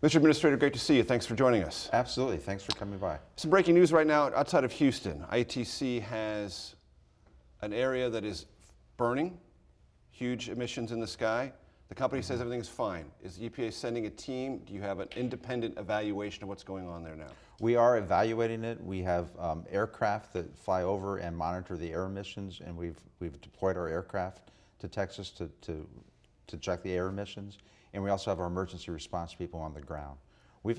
Mr. Administrator, great to see you. Thanks for joining us. Absolutely. Thanks for coming by. Some breaking news right now outside of Houston. ITC has an area that is burning, huge emissions in the sky. The company says everything is fine. Is the EPA sending a team? Do you have an independent evaluation of what's going on there now? We are evaluating it. We have aircraft that fly over and monitor the air emissions, and we've deployed our aircraft to Texas to check the air emissions. And we also have our emergency response people on the ground. We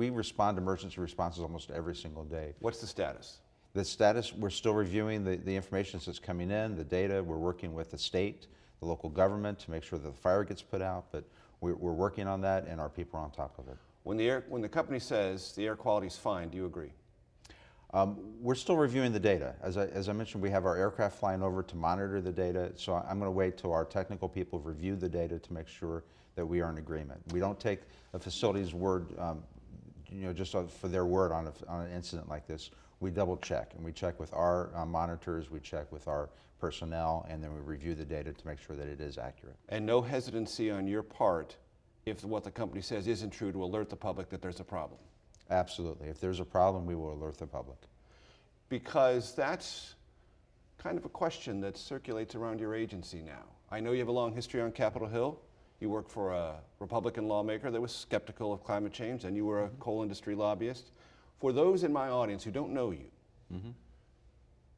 respond to emergency responses almost every single day. What's the status? The status, we're still reviewing the information that's coming in, the data. We're working with the state, the local government to make sure that the fire gets put out, but we're working on that and our people are on top of it. When the company says the air quality is fine, do you agree? We're still reviewing the data. As I mentioned, we have our aircraft flying over to monitor the data, so I'm going to wait till our technical people review the data to make sure that we are in agreement. We don't take a facility's word, just for their word on an incident like this. We double check, and we check with our monitors, we check with our personnel, and then we review the data to make sure that it is accurate. And no hesitancy on your part, if what the company says isn't true, to alert the public that there's a problem? Absolutely. If there's a problem, we will alert the public. Because that's kind of a question that circulates around your agency now. I know you have a long history on Capitol Hill. You worked for a Republican lawmaker that was skeptical of climate change, and you were a coal industry lobbyist. For those in my audience who don't know you,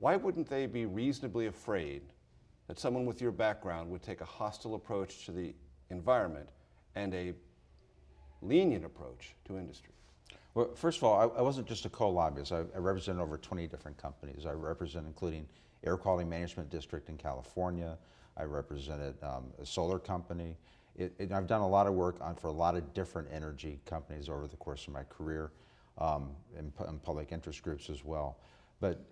why wouldn't they be reasonably afraid that someone with your background would take a hostile approach to the environment and a lenient approach to industry? Well, first of all, I wasn't just a coal lobbyist. I represented over 20 different companies. I represent including Air Quality Management District in California. I represented a solar company. I've done a lot of work for a lot of different energy companies over the course of my career, in public interest groups as well. But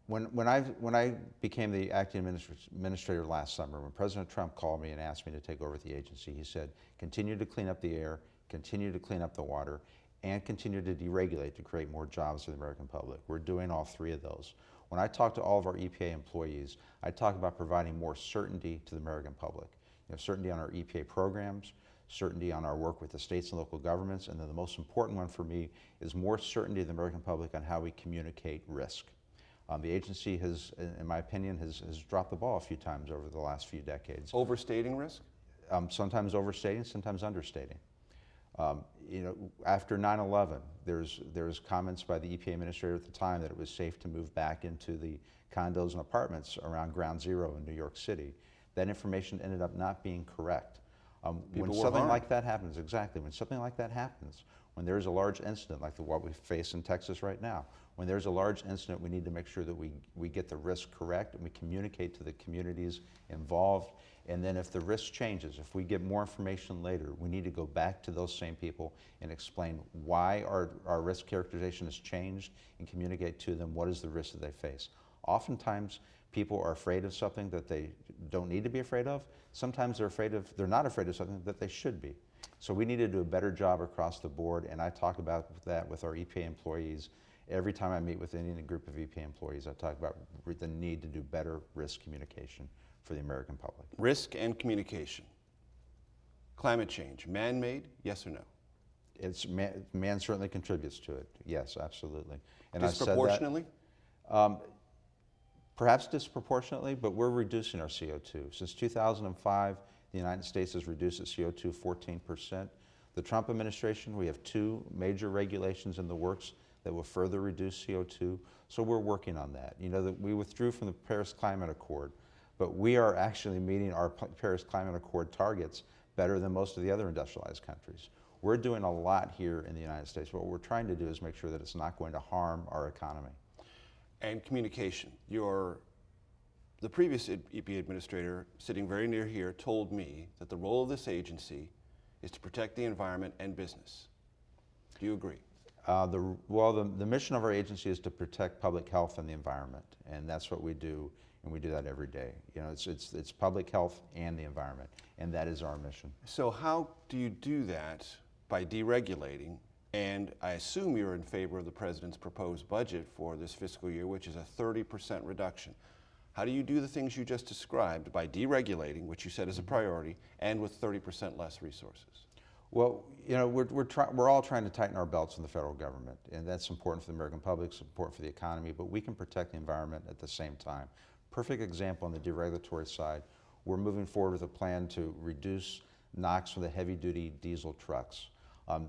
when I became the acting administrator last summer, when President Trump called me and asked me to take over the agency, he said, continue to clean up the air, continue to clean up the water, and continue to deregulate to create more jobs for the American public. We're doing all three of those. When I talk to all of our EPA employees, I talk about providing more certainty to the American public. Certainty on our EPA programs, certainty on our work with the states and local governments, and then the most important one for me is more certainty to the American public on how we communicate risk. The agency has, in my opinion, has dropped the ball a few times over the last few decades. Overstating risk? Sometimes overstating, sometimes understating. After 9/11, there's comments by the EPA administrator at the time that it was safe to move back into the condos and apartments around Ground Zero in New York City. That information ended up not being correct. When something like that happens, when something like that happens, when there's a large incident like what we face in Texas right now, when there's a large incident, we need to make sure that we get the risk correct and we communicate to the communities involved. And then if the risk changes, if we get more information later, we need to go back to those same people and explain why our risk characterization has changed and communicate to them what is the risk that they face. Oftentimes, people are afraid of something that they don't need to be afraid of. Sometimes they're not afraid of something that they should be. So we need to do a better job across the board, and I talk about that with our EPA employees. Every time I meet with any group of EPA employees, I talk about the need to do better risk communication for the American public. Risk and communication. Climate change, man-made, yes or no? Man certainly contributes to it, yes, absolutely. And disproportionately? I said that, perhaps disproportionately, but we're reducing our CO2. Since 2005, the United States has reduced its CO2 14%. The Trump administration, we have 2 major regulations in the works that will further reduce CO2, so we're working on that. We withdrew from the Paris Climate Accord, but we are actually meeting our Paris Climate Accord targets better than most of the other industrialized countries. We're doing a lot here in the United States. What we're trying to do is make sure that it's not going to harm our economy. And communication. The previous EPA administrator, sitting very near here, told me that the role of this agency is to protect the environment and business. Do you agree? The mission of our agency is to protect public health and the environment, and that's what we do, and we do that every day. It's public health and the environment, and that is our mission. So how do you do that? By deregulating, and I assume you're in favor of the President's proposed budget for this fiscal year, which is a 30% reduction. How do you do the things you just described by deregulating, which you said is a priority, and with 30% less resources? Well, we're all trying to tighten our belts in the federal government, and that's important for the American public, it's important for the economy, but we can protect the environment at the same time. Perfect example on the deregulatory side, we're moving forward with a plan to reduce NOx from the heavy-duty diesel trucks.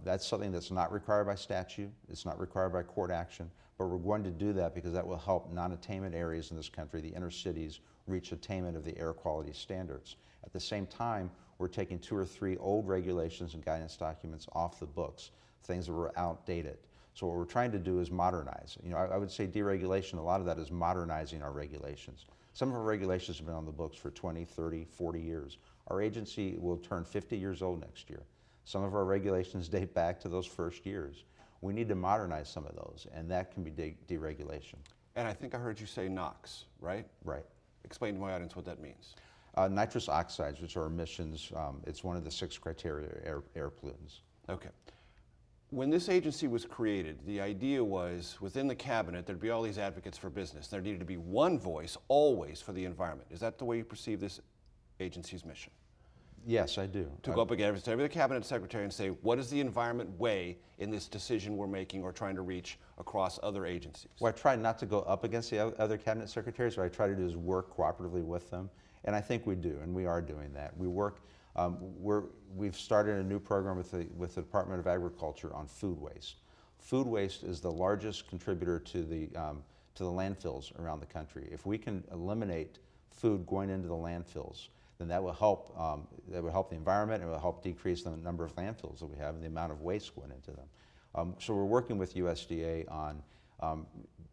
That's something that's not required by statute, it's not required by court action, but we're going to do that because that will help non-attainment areas in this country, the inner cities, reach attainment of the air quality standards. At the same time, we're taking 2 or 3 old regulations and guidance documents off the books, things that were outdated. So what we're trying to do is modernize. I would say deregulation, a lot of that is modernizing our regulations. Some of our regulations have been on the books for 20, 30, 40 years. Our agency will turn 50 years old next year. Some of our regulations date back to those first years. We need to modernize some of those, and that can be deregulation. And I think I heard you say NOx, right? Right. Explain to my audience what that means. Nitrous oxides, which are emissions, it's one of the 6 criteria air pollutants. Okay. When this agency was created, the idea was within the cabinet there'd be all these advocates for business. There needed to be one voice always for the environment. Is that the way you perceive this agency's mission? Yes, I do. To go up against every cabinet secretary and say, what is the environment weigh in this decision we're making or trying to reach across other agencies? Well, I try not to go up against the other cabinet secretaries. What I try to do is work cooperatively with them, and I think we do, and we are doing that. We work. We've started a new program with the Department of Agriculture on food waste. Food waste is the largest contributor to the landfills around the country. If we can eliminate food going into the landfills, then that will help. That will help the environment, and it will help decrease the number of landfills that we have and the amount of waste going into them. So we're working with USDA on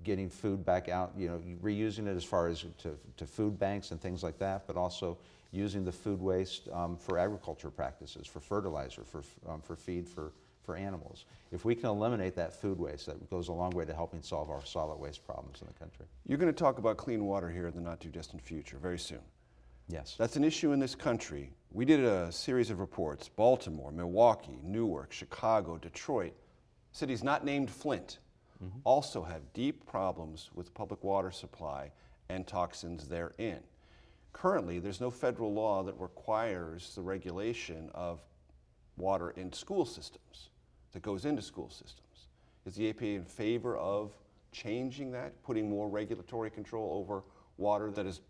getting food back out, reusing it as far as to food banks and things like that, but also using the food waste for agriculture practices, for fertilizer, for feed for animals. If we can eliminate that food waste, that goes a long way to helping solve our solid waste problems in the country. You're going to talk about clean water here in the not too distant future, very soon. Yes. That's an issue in this country. We did a series of reports, Baltimore, Milwaukee, Newark, Chicago, Detroit, cities not named Flint, also have deep problems with public water supply and toxins therein. Currently, there's no federal law that requires the regulation of water in school systems, that goes into school systems. Is the EPA in favor of changing that, putting more regulatory control over water that is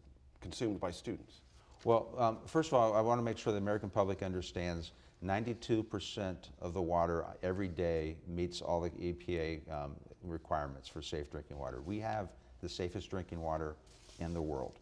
consumed by students? Well, first of all, I want to make sure the American public understands 92% of the water every day meets all the EPA requirements for safe drinking water. We have the safest drinking water in the world.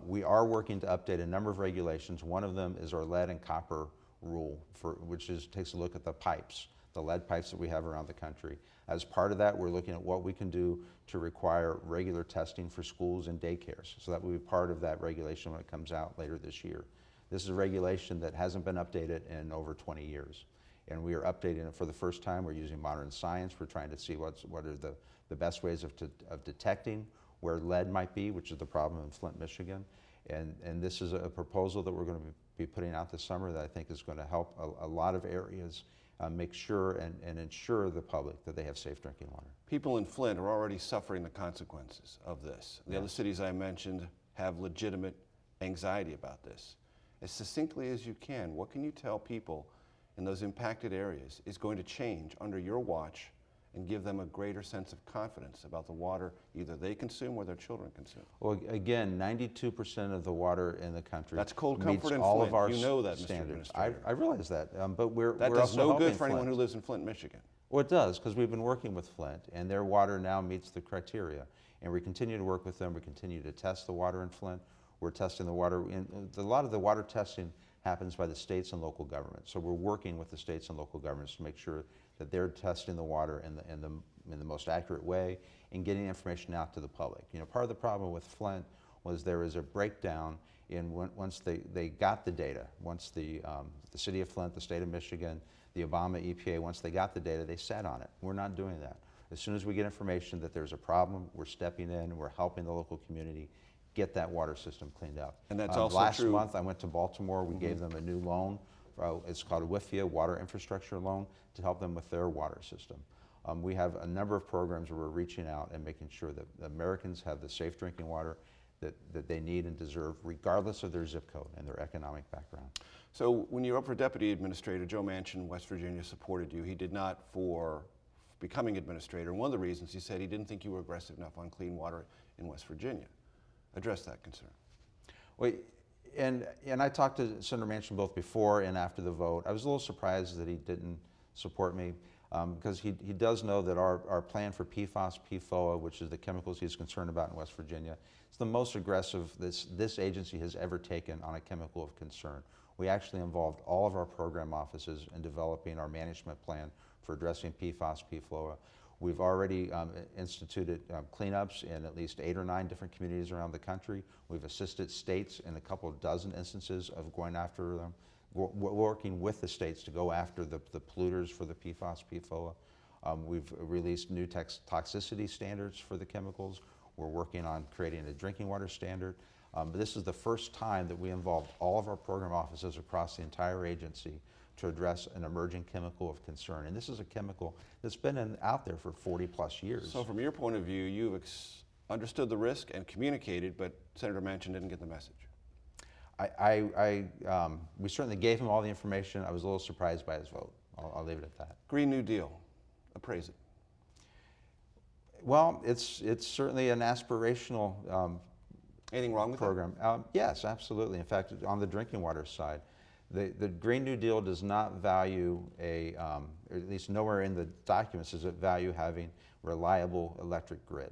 We are working to update a number of regulations. One of them is our lead and copper rule, which takes a look at the pipes, the lead pipes that we have around the country. As part of that, we're looking at what we can do to require regular testing for schools and daycares. So that will be part of that regulation when it comes out later this year. This is a regulation that hasn't been updated in over 20 years. And we are updating it for the first time. We're using modern science. We're trying to see what are the best ways of detecting where lead might be, which is the problem in Flint, Michigan. And this is a proposal that we're going to be putting out this summer that I think is going to help a lot of areas make sure and ensure the public that they have safe drinking water. People in Flint are already suffering the consequences of this. The other cities I mentioned have legitimate anxiety about this. As succinctly as you can, what can you tell people in those impacted areas is going to change under your watch and give them a greater sense of confidence about the water either they consume or their children consume? Well, again, 92% of the water in the country That's cold meets comfort in all Flint. of our You know that, Mr. standards. Administrator. I realize that, but we're That we're does also no good helping for anyone Flint. who lives in Flint, Michigan. Well, it does, because we've been working with Flint, and their water now meets the criteria. And we continue to work with them. We continue to test the water in Flint. We're testing the water. A lot of the water testing happens by the states and local governments. So we're working with the states and local governments to make sure that they're testing the water in the most accurate way and getting information out to the public. Part of the problem with Flint was there was a breakdown in once they got the data. Once the city of Flint, the state of Michigan, the Obama EPA, once they got the data, they sat on it. We're not doing that. As soon as we get information that there's a problem, we're stepping in, we're helping the local community get that water system cleaned up. And that's also last true. month I went to Baltimore. We gave them a new loan. It's called a WIFIA, Water Infrastructure Loan, to help them with their water system. We have a number of programs where we're reaching out and making sure that Americans have the safe drinking water that they need and deserve, regardless of their zip code and their economic background. So when you were up for deputy administrator, Joe Manchin, West Virginia, supported you. He did not for becoming administrator. And one of the reasons he said he didn't think you were aggressive enough on clean water in West Virginia. Address that concern. Well, and I talked to Senator Manchin both before and after the vote. I was a little surprised that he didn't support me because he does know that our plan for PFAS, PFOA, which is the chemicals he's concerned about in West Virginia, is the most aggressive this agency has ever taken on a chemical of concern. We actually involved all of our program offices in developing our management plan for addressing PFAS, PFOA. We've already instituted cleanups in at least 8 or 9 different communities around the country. We've assisted states in a couple of dozen instances of going after them, working with the states to go after the polluters for the PFAS, PFOA. We've released new toxicity standards for the chemicals. We're working on creating a drinking water standard. But this is the first time that we involved all of our program offices across the entire agency to address an emerging chemical of concern. And this is a chemical that's been out there for 40 plus years. So from your point of view, you've understood the risk and communicated, but Senator Manchin didn't get the message. We certainly gave him all the information. I was a little surprised by his vote. I'll leave it at that. Green New Deal, appraise it. Well, it's certainly an aspirational Anything wrong with program. Yes, absolutely. In fact, on the drinking water side, the Green New Deal does not value or at least nowhere in the documents does it value having reliable electric grid.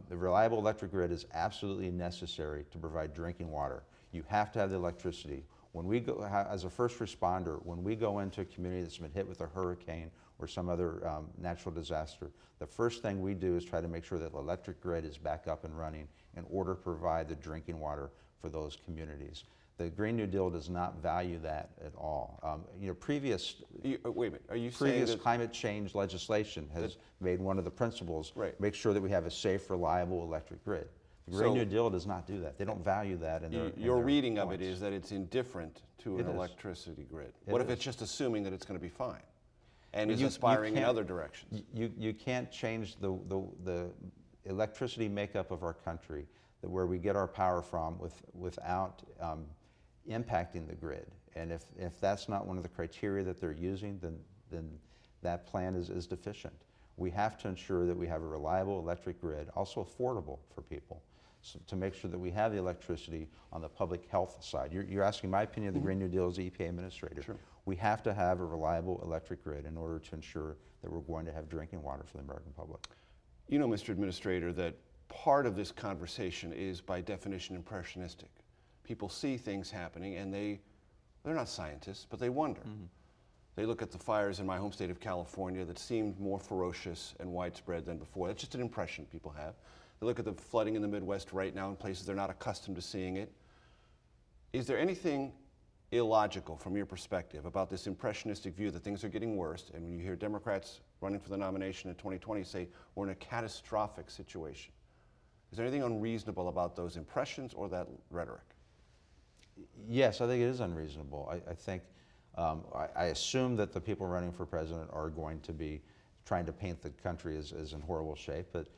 The reliable electric grid is absolutely necessary to provide drinking water. You have to have the electricity. When we go, as a first responder, when we go into a community that's been hit with a hurricane or some other natural disaster, the first thing we do is try to make sure that the electric grid is back up and running in order to provide the drinking water for those communities. The Green New Deal does not value that at all. Previous wait a minute. Are you saying that climate change legislation has made one of the principles make sure that we have a safe, reliable electric grid. The Green New Deal does not do that. They don't value that in their your reading of it is that it's indifferent to an electricity grid. What if it's just assuming that it's going to be fine and is aspiring in other directions? You can't change the electricity makeup of our country, where we get our power from, without impacting the grid. And if that's not one of the criteria that they're using, then that plan is deficient. We have to ensure that we have a reliable electric grid, also affordable for people, so to make sure that we have the electricity on the public health side. You're asking my opinion of the Green New Deal as the EPA Administrator. Sure. We have to have a reliable electric grid in order to ensure that we're going to have drinking water for the American public. You know, Mr. Administrator, that part of this conversation is by definition impressionistic. People see things happening and they're not scientists, but they wonder. They look at the fires in my home state of California that seemed more ferocious and widespread than before. That's just an impression people have. They look at the flooding in the Midwest right now in places they're not accustomed to seeing it. Is there anything illogical from your perspective about this impressionistic view that things are getting worse, and when you hear Democrats running for the nomination in 2020 say we're in a catastrophic situation? Is there anything unreasonable about those impressions or that rhetoric? Yes, I think it is unreasonable. I think, I assume that the people running for president are going to be trying to paint the country as in horrible shape, but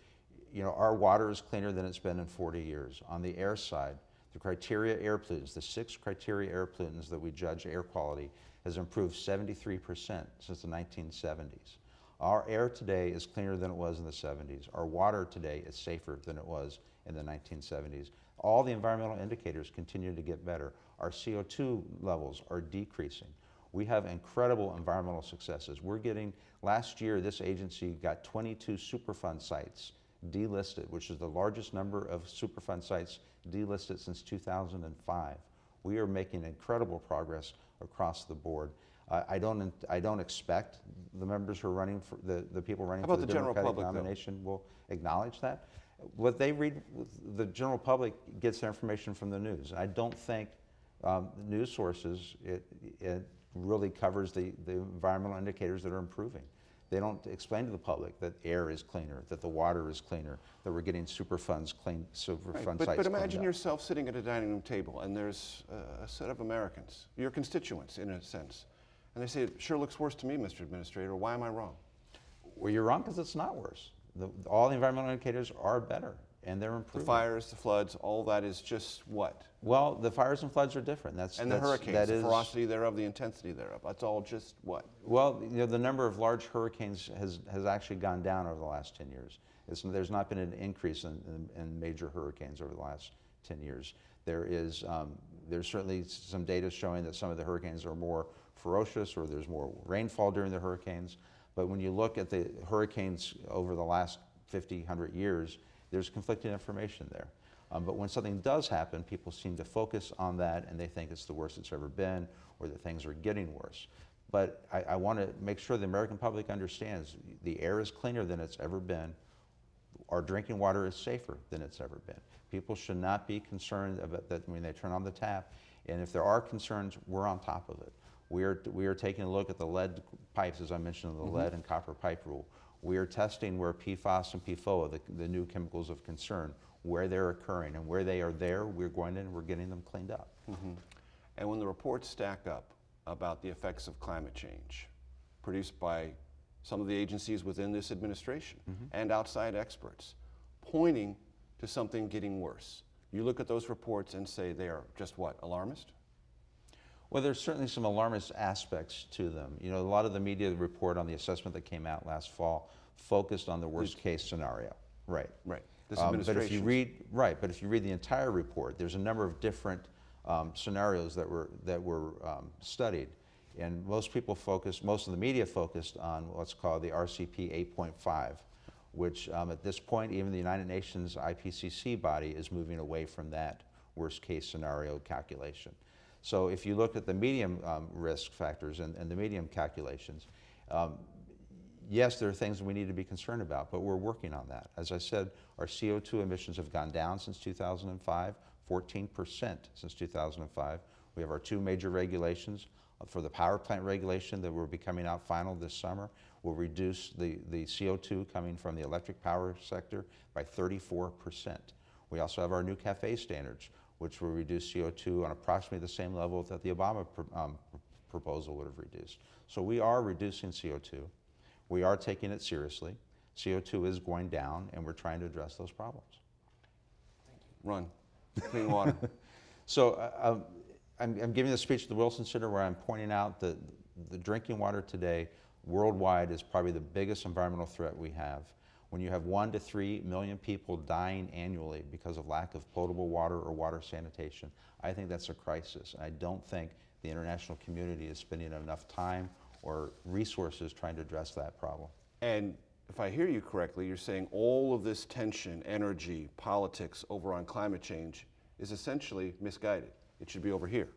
our water is cleaner than it's been in 40 years. On the air side, the criteria air pollutants, the 6 criteria air pollutants that we judge air quality, has improved 73% since the 1970s. Our air today is cleaner than it was in the 70s. Our water today is safer than it was in the 1970s. All the environmental indicators continue to get better. Our CO2 levels are decreasing. We have incredible environmental successes. Last year, this agency got 22 Superfund sites delisted, which is the largest number of Superfund sites delisted since 2005. We are making incredible progress across the board. I don't expect the members who are running for the people running for the Democratic nomination will acknowledge that. What they read, the general public gets their information from the news. I don't think news sources it really covers the environmental indicators that are improving. They don't explain to the public that air is cleaner, that the water is cleaner, that we're getting Superfund sites. But imagine yourself sitting at a dining room table and there's a set of Americans, your constituents in a sense, and they say, it sure looks worse to me, Mr. Administrator. Why am I wrong? Well, you're wrong because it's not worse. All the environmental indicators are better. and they're The improving. fires, the floods, all that is just what? Well, the fires and floods are different. And the hurricanes, the ferocity thereof, the intensity thereof. That's all just what? Well, the number of large hurricanes has actually gone down over the last 10 years. There's not been an increase in major hurricanes over the last 10 years. There's certainly some data showing that some of the hurricanes are more ferocious, or there's more rainfall during the hurricanes. But when you look at the hurricanes over the last 50, 100 years, there's conflicting information there. But when something does happen, people seem to focus on that, and they think it's the worst it's ever been, or that things are getting worse. But I want to make sure the American public understands the air is cleaner than it's ever been. Our drinking water is safer than it's ever been. People should not be concerned about that when they turn on the tap. And if there are concerns, we're on top of it. We are taking a look at the lead pipes, as I mentioned, the lead and copper pipe rule. We are testing where PFAS and PFOA, the new chemicals of concern, where they're occurring, and where they are there, we're going in and we're getting them cleaned up. And when the reports stack up about the effects of climate change produced by some of the agencies within this administration and outside experts, pointing to something getting worse, you look at those reports and say they are just what, alarmist? Well, there's certainly some alarmist aspects to them. You know, a lot of the media report on the assessment that came out last fall focused on the worst case scenario. Right. Right. This But administration. if you read the entire report, there's a number of different scenarios that were studied, and most of the media focused on what's called the RCP 8.5, which at this point, even the United Nations IPCC body is moving away from that worst case scenario calculation. So if you look at the medium risk factors and the medium calculations, yes, there are things we need to be concerned about, but we're working on that. As I said, our CO2 emissions have gone down since 2005, 14% since 2005. We have our two major regulations. For the power plant regulation that will be coming out final this summer, will reduce the CO2 coming from the electric power sector by 34%. We also have our new CAFE standards, which will reduce CO2 on approximately the same level that the Obama proposal would have reduced. So we are reducing CO2. We are taking it seriously. CO2 is going down, and we're trying to address those problems. Run. Clean water. So I'm giving a speech at the Wilson Center where I'm pointing out that the drinking water today worldwide is probably the biggest environmental threat we have. When you have 1 to 3 million people dying annually because of lack of potable water or water sanitation, I think that's a crisis. I don't think the international community is spending enough time or resources trying to address that problem. And if I hear you correctly, you're saying all of this tension, energy, politics over on climate change is essentially misguided. It should be over here.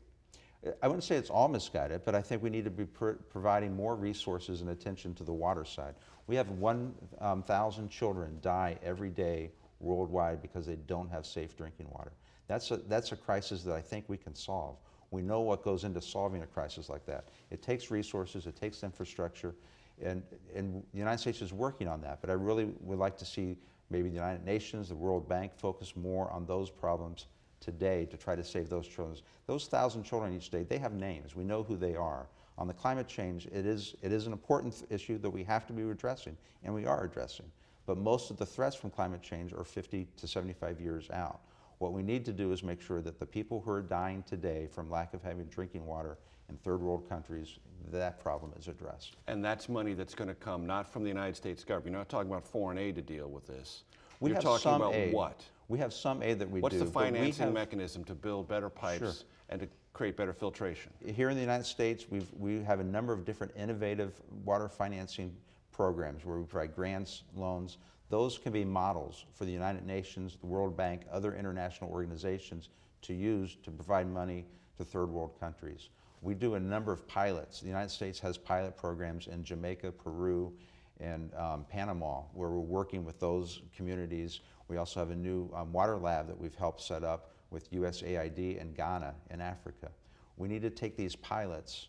I wouldn't say it's all misguided, but I think we need to be providing more resources and attention to the water side. We have 1,000 children die every day worldwide because they don't have safe drinking water. That's a crisis that I think we can solve. We know what goes into solving a crisis like that. It takes resources, it takes infrastructure, and the United States is working on that, but I really would like to see maybe the United Nations, the World Bank focus more on those problems today to try to save those children. Those 1,000 children each day, they have names. We know who they are. On the climate change, it is an important issue that we have to be addressing, and we are addressing. But most of the threats from climate change are 50 to 75 years out. What we need to do is make sure that the people who are dying today from lack of having drinking water in third world countries, that problem is addressed. And that's money that's going to come not from the United States government. You're not talking about foreign aid to deal with this. You're talking about aid. What? We have some aid that we What's do. the financing mechanism to build better pipes and to create better filtration? Here in the United States, we have a number of different innovative water financing programs where we provide grants, loans. Those can be models for the United Nations, the World Bank, other international organizations to use to provide money to third world countries. We do a number of pilots. The United States has pilot programs in Jamaica, Peru, and Panama, where we're working with those communities. We also have a new water lab that we've helped set up with USAID in Ghana in Africa. We need to take these pilots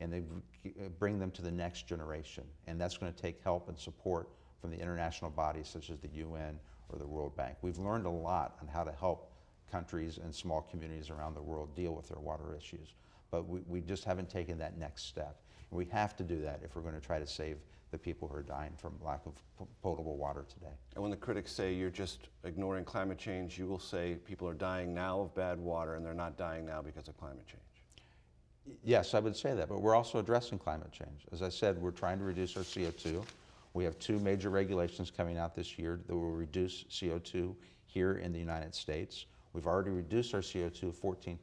and bring them to the next generation, and that's going to take help and support from the international bodies such as the UN or the World Bank. We've learned a lot on how to help countries and small communities around the world deal with their water issues, but we just haven't taken that next step. We have to do that if we're going to try to save the people who are dying from lack of potable water today. And when the critics say you're just ignoring climate change, you will say people are dying now of bad water and they're not dying now because of climate change. Yes, I would say that, but we're also addressing climate change. As I said, we're trying to reduce our CO2. We have 2 major regulations coming out this year that will reduce CO2 here in the United States. We've already reduced our CO2 14%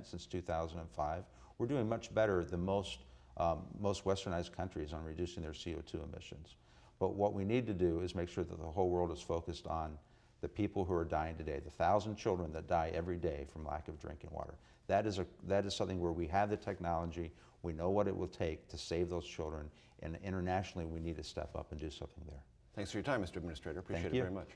since 2005. We're doing much better than most westernized countries on reducing their CO2 emissions. But what we need to do is make sure that the whole world is focused on the people who are dying today, the 1,000 children that die every day from lack of drinking water. That is something where we have the technology, we know what it will take to save those children, and internationally we need to step up and do something there. Thanks for your time, Mr. Administrator. Appreciate Thank it you. very much.